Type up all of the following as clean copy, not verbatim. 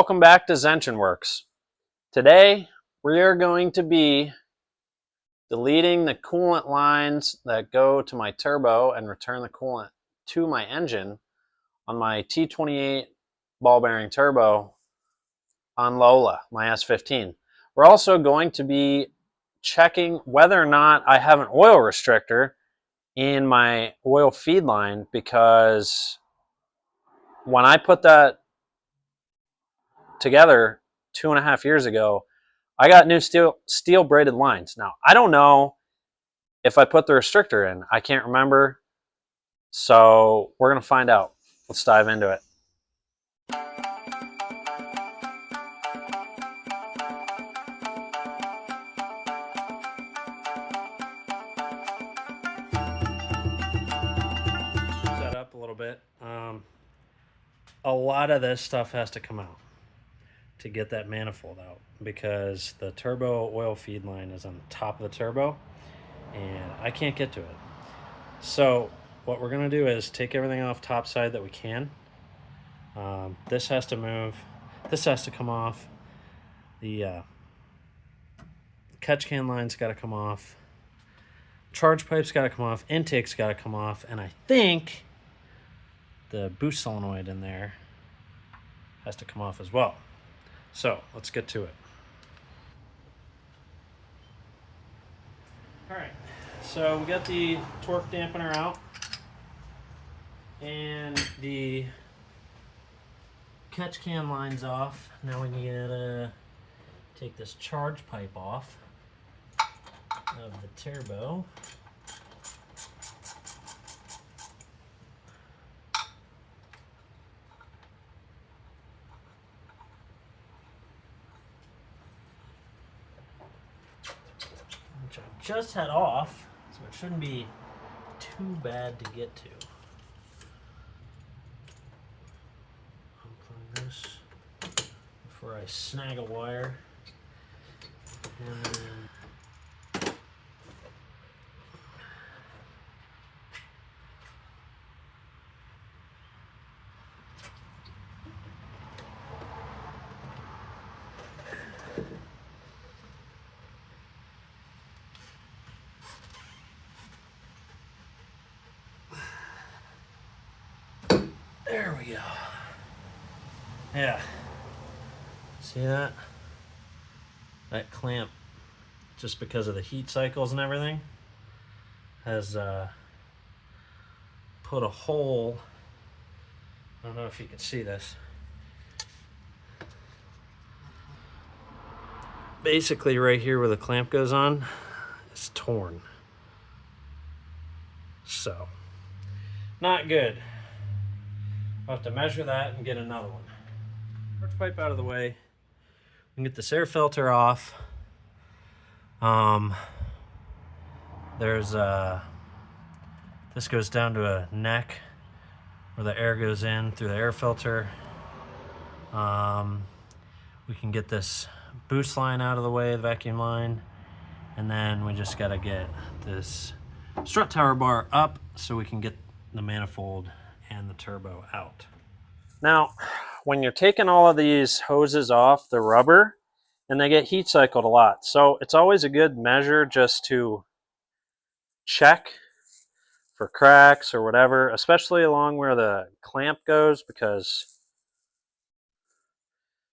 Welcome back to Zenshin Works. Today we are going to be deleting the coolant lines that go to my turbo and return the coolant to my engine on my T28 ball bearing turbo on Lola, my S15. We're also going to be checking whether or not I have an oil restrictor in my oil feed line, because when I put that together 2.5 years ago, I got new steel braided lines. Now, I don't know if I put the restrictor in. I can't remember. So we're going to find out. Let's dive into it. Set up a little bit. A lot of this stuff has to come out to get that manifold out, because the turbo oil feed line is on the top of the turbo and I can't get to it. So what we're going to do is take everything off top side that we can. This has to move. This has to come off. The catch can line's got to come off. Charge pipe's got to come off. Intake's got to come off. And I think the boost solenoid in there has to come off as well. So let's get to it. All right, so we got the torque dampener out and the catch can lines off. Now we need to take this charge pipe off of the turbo. Which I just had off, so it shouldn't be too bad to get to. Unplug this before I snag a wire. And then there we go. Yeah. See that? That clamp, just because of the heat cycles and everything, has put a hole. I don't know if you can see this. Basically right here where the clamp goes on, it's torn. So, not good. I'll have to measure that and get another one. Torch pipe out of the way. We can get this air filter off. There's this goes down to a neck where the air goes in through the air filter. We can get this boost line out of the way, the vacuum line, and then we just gotta get this strut tower bar up so we can get the manifold and the turbo out. Now, when you're taking all of these hoses off, the rubber, and they get heat cycled a lot. So it's always a good measure just to check for cracks or whatever, especially along where the clamp goes, because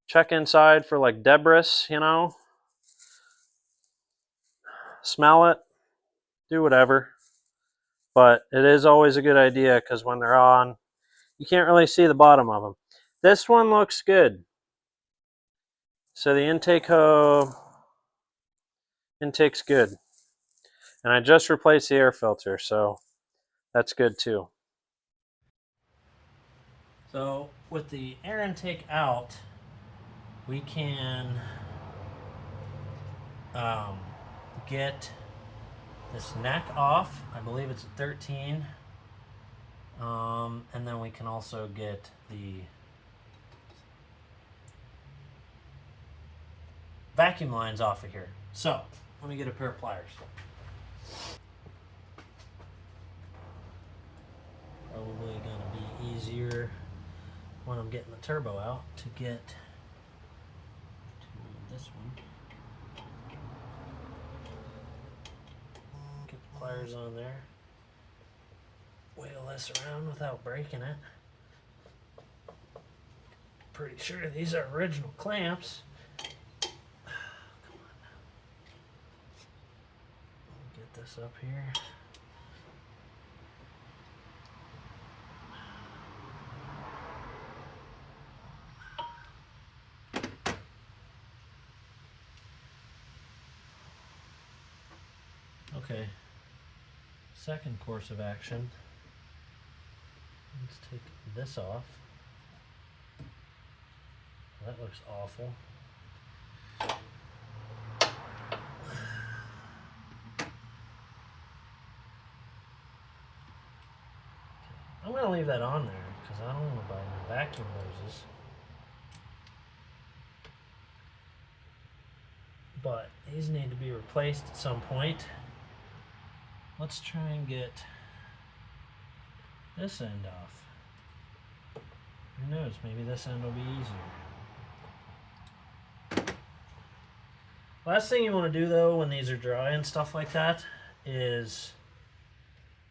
check inside for like debris, you know, smell it, do whatever. But it is always a good idea, because when they're on, you can't really see the bottom of them. This one looks good. So the intake's good. And I just replaced the air filter, so that's good too. So with the air intake out, we can get this neck off. I believe it's a 13. And then we can also get the vacuum lines off of here. So let me get a pair of pliers. Probably gonna be easier when I'm getting the turbo out to get this one. Get the pliers on there. Wheel this around without breaking it. Pretty sure these are original clamps. Come on now. Get this up here. Okay, second course of action. Let's take this off. That looks awful. I'm going to leave that on there because I don't want to buy any vacuum hoses. But these need to be replaced at some point. Let's try and get this end off. Who knows, maybe this end will be easier. Last thing you want to do though when these are dry and stuff like that is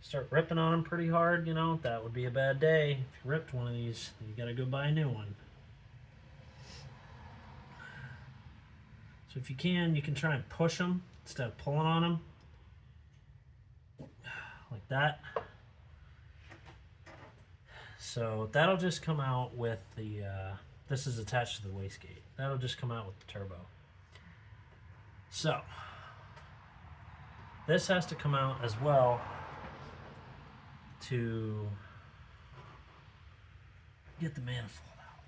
start ripping on them pretty hard. You know, that would be a bad day. If you ripped one of these, you gotta go buy a new one. So if you can try and push them instead of pulling on them. Like that. So that'll just come out with the, this is attached to the wastegate. That'll just come out with the turbo. So, this has to come out as well to get the manifold out.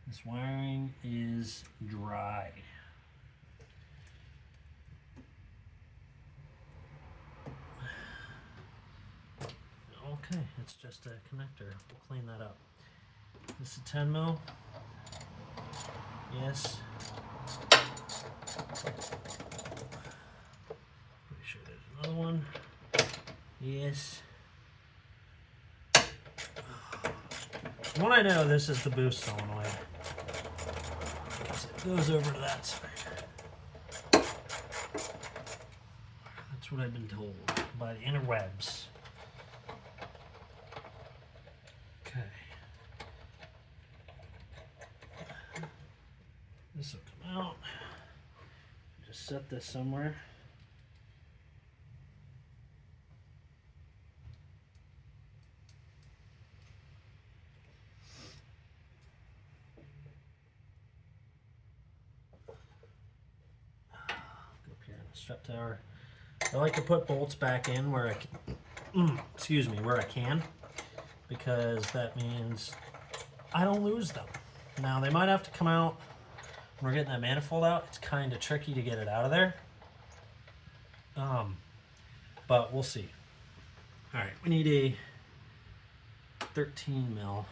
This wiring is dry. Okay, it's just a connector. We'll clean that up. This is a 10 mil. Yes. Pretty sure there's another one. Yes. From what I know, this is the boost solenoid. It goes over to that side. That's what I've been told by the interwebs. Okay. This will come out. Just set this somewhere. Go up here on the strut tower. I like to put bolts back in where I can, excuse me, where I can, because that means I don't lose them. Now they might have to come out when we're getting that manifold out. It's kind of tricky to get it out of there, but we'll see. All right, we need a 13 mil.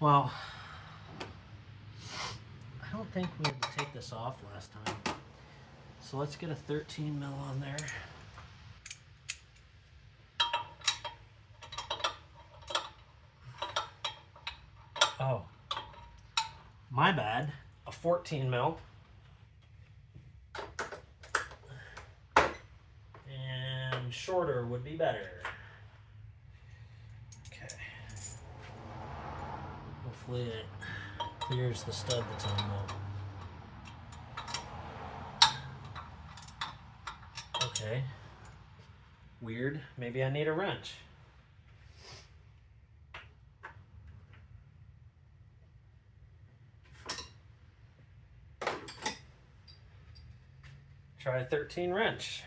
Well, I don't think we had to take this off last time, so let's get a 13 mil on there. Oh, my bad, a 14 mil. And shorter would be better. Okay. Hopefully it clears the stud that's on there. Okay. Weird. Maybe I need a wrench. Try a 13 wrench.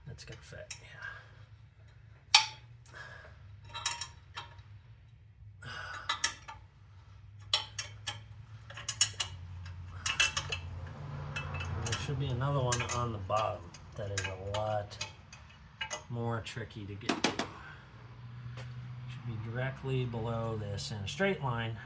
That's gonna fit, yeah. There should be another one on the bottom that is a lot more tricky to get to. Should be directly below this in a straight line.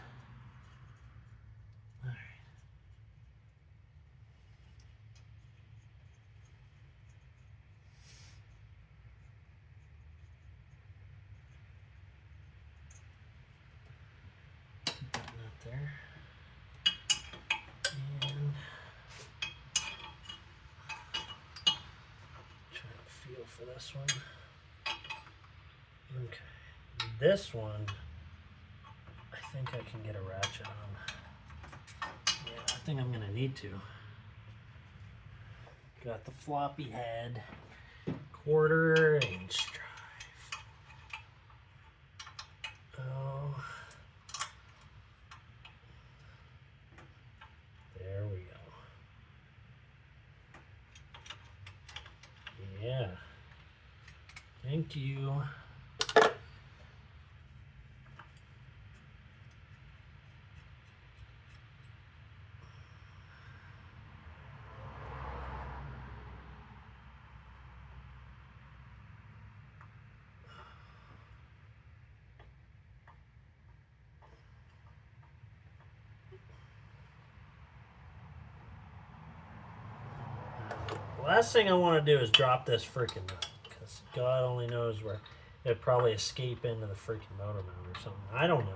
this one. Okay. This one, I think I can get a ratchet on. Yeah, I think I'm gonna need to. Got the floppy head, 1/4 inch drive. Oh, there we go. Yeah, thank you. Last thing I want to do is drop this freaking nut, because God only knows where it'd probably escape into the freaking motor mount or something. I don't know.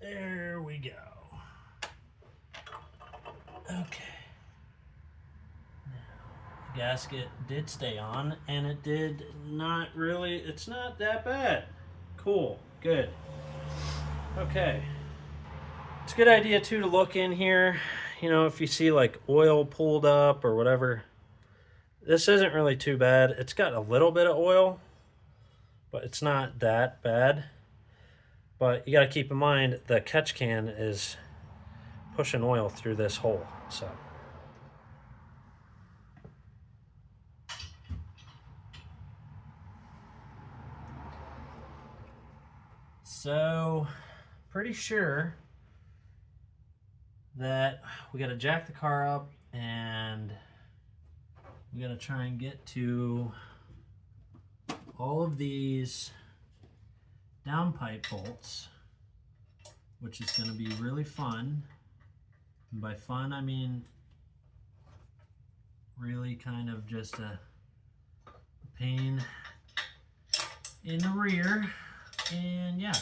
There we go. Okay. Now, the gasket did stay on, and it did not really, it's not that bad. Cool, good. Okay. It's a good idea too to look in here, you know, if you see like oil pulled up or whatever. This isn't really too bad. It's got a little bit of oil, but it's not that bad. But you got to keep in mind the catch can is pushing oil through this hole. So pretty sure that we got to jack the car up, and we got to try and get to all of these downpipe bolts, which is going to be really fun. And by fun, I mean really kind of just a pain in the rear. And yeah.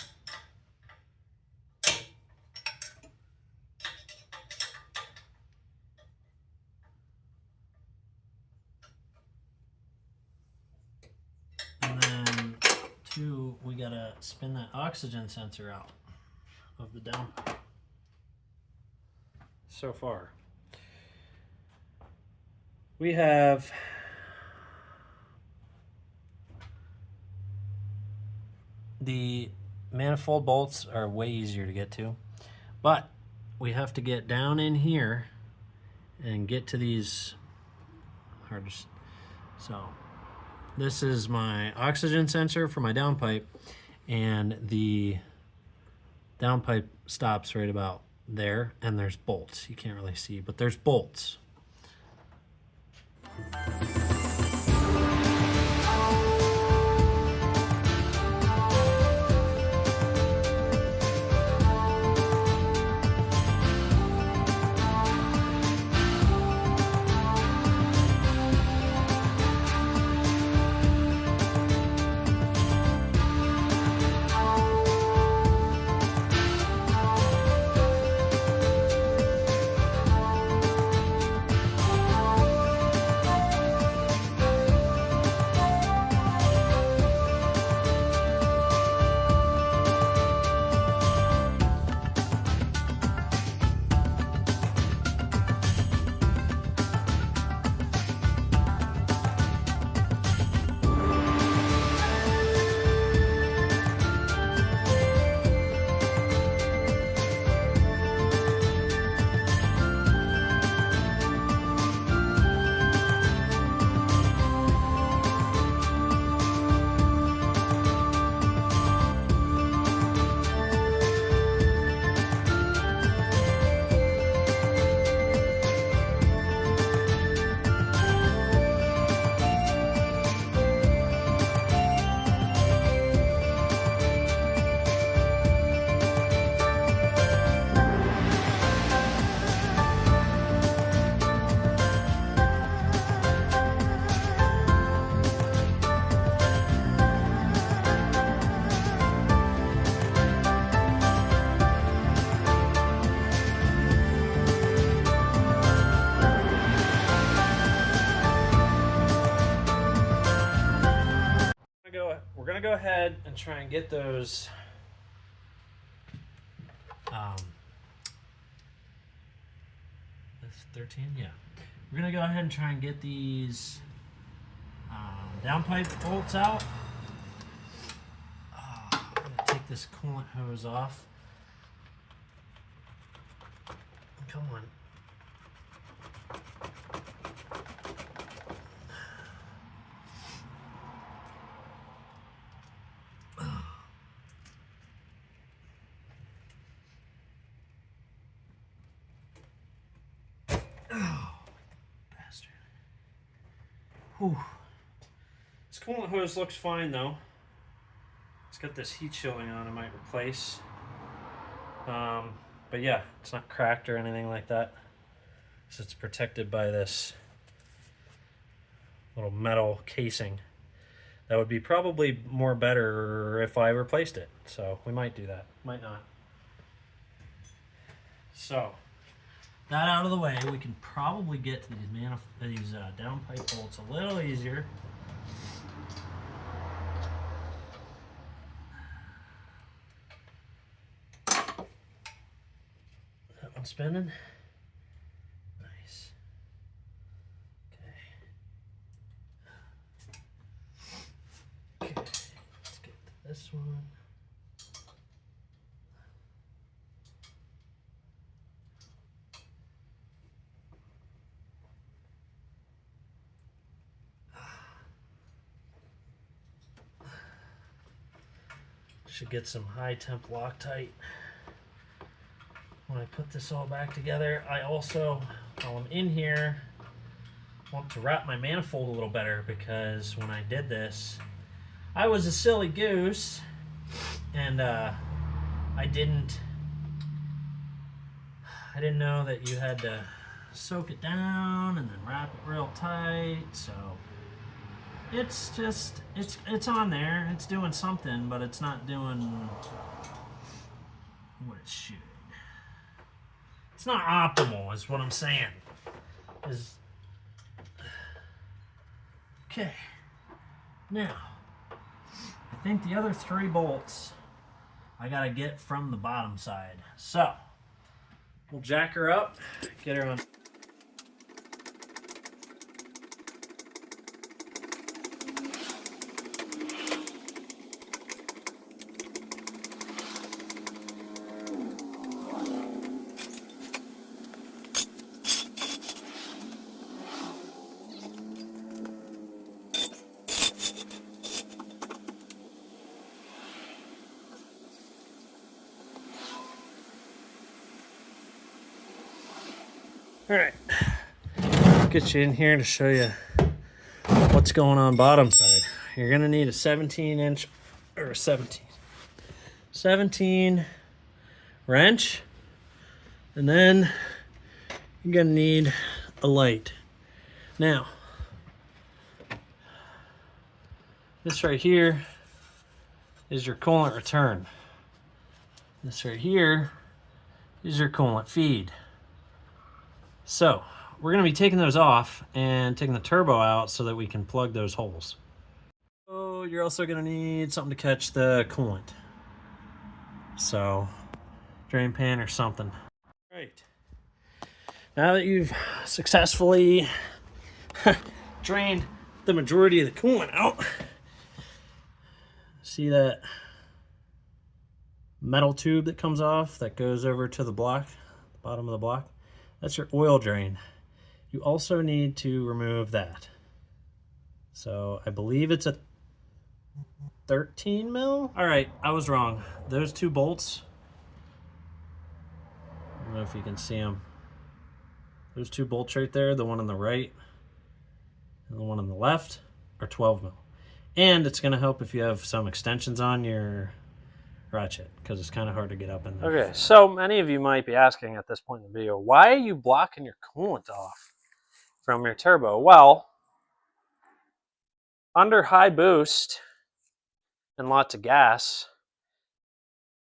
And then two, we gotta spin that oxygen sensor out of the downpipe. So far, we have the manifold bolts are way easier to get to, but we have to get down in here and get to these hardest. So this is my oxygen sensor for my downpipe, and the downpipe stops right about there, and there's bolts. You can't really see, but there's bolts. gonna go ahead and try and get those that's 13, yeah. We're gonna go ahead and try and get these downpipe bolts out. I'm gonna take this coolant hose off. Come on. Oh, bastard. Whew. This coolant hose looks fine though. It's got this heat shielding on I might replace. But yeah, it's not cracked or anything like that. So it's protected by this little metal casing. That would be probably more better if I replaced it. So we might do that, might not. So that out of the way, we can probably get to these downpipe bolts a little easier. That one spinning. Nice. Okay. Okay, let's get to this one. Should get some high temp Loctite. When I put this all back together, I also, while I'm in here, want to wrap my manifold a little better, because when I did this, I was a silly goose and I didn't know that you had to soak it down and then wrap it real tight. So it's just, it's on there, it's doing something, but it's not doing what it should. It's not optimal is what I'm saying. Okay, now I think the other 3 bolts I gotta get from the bottom side. So we'll jack her up, get her on. All right, get you in here to show you what's going on bottom side. You're gonna need a 17 wrench, and then you're gonna need a light. Now, this right here is your coolant return. This right here is your coolant feed. So we're going to be taking those off and taking the turbo out so that we can plug those holes. So you're also going to need something to catch the coolant. So drain pan or something. Right. Now that you've successfully drained the majority of the coolant out, see that metal tube that comes off that goes over to the block, the bottom of the block? That's your oil drain. You also need to remove that. So I believe it's a 13 mil. All right, I was wrong. Those 2 bolts, I don't know if you can see them. Those 2 bolts right there, the one on the right and the one on the left, are 12 mil. And it's gonna help if you have some extensions on your ratchet, because it's kind of hard to get up in there. Okay, so many of you might be asking at this point in the video, why are you blocking your coolant off from your turbo? Well, under high boost and lots of gas,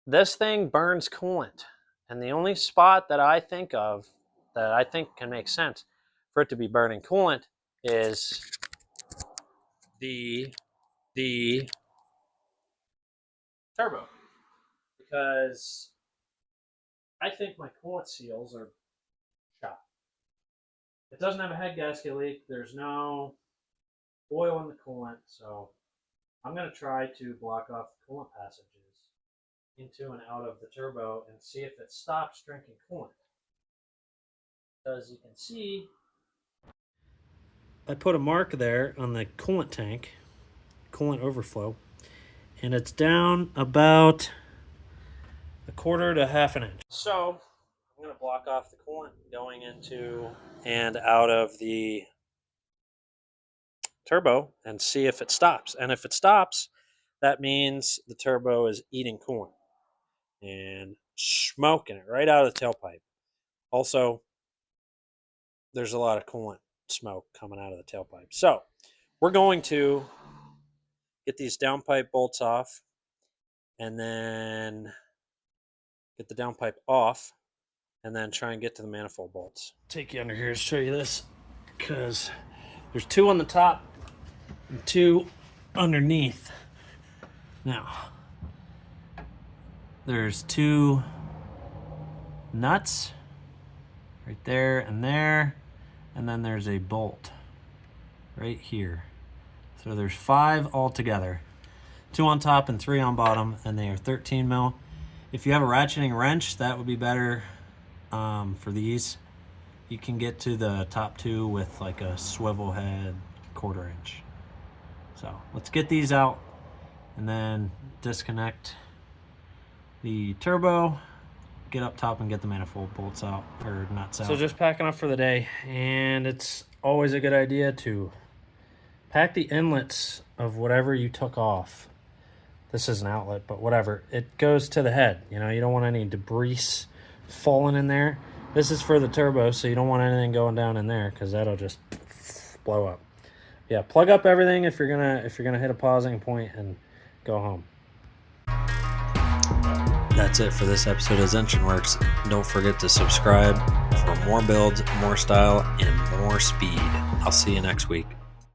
this thing burns coolant. And the only spot that I think of that I think can make sense for it to be burning coolant is the turbo, because I think my coolant seals are shot. It doesn't have a head gasket leak. There's no oil in the coolant, so I'm going to try to block off the coolant passages into and out of the turbo and see if it stops drinking coolant. As you can see, I put a mark there on the coolant tank, coolant overflow, and it's down about a quarter to half an inch. So I'm going to block off the coolant going into and out of the turbo and see if it stops. And if it stops, that means the turbo is eating coolant and smoking it right out of the tailpipe. Also, there's a lot of coolant smoke coming out of the tailpipe. So we're going to get these downpipe bolts off and then get the downpipe off and then try and get to the manifold bolts. Take you under here to show you this, because there's two on the top and two underneath. Now, there's two nuts right there, and then there's a bolt right here. So there's 5 altogether, 2 on top and 3 on bottom, and they are 13 mil. If you have a ratcheting wrench, that would be better for these. You can get to the top 2 with like a swivel head 1/4 inch. So let's get these out and then disconnect the turbo, get up top and get the manifold bolts out, or nuts out. So just packing up for the day, and it's always a good idea to pack the inlets of whatever you took off. This is an outlet, but whatever. It goes to the head. You know, you don't want any debris falling in there. This is for the turbo, so you don't want anything going down in there, because that'll just blow up. Yeah, plug up everything if you're gonna hit a pausing point and go home. That's it for this episode of Zenshin Works. Don't forget to subscribe for more builds, more style, and more speed. I'll see you next week.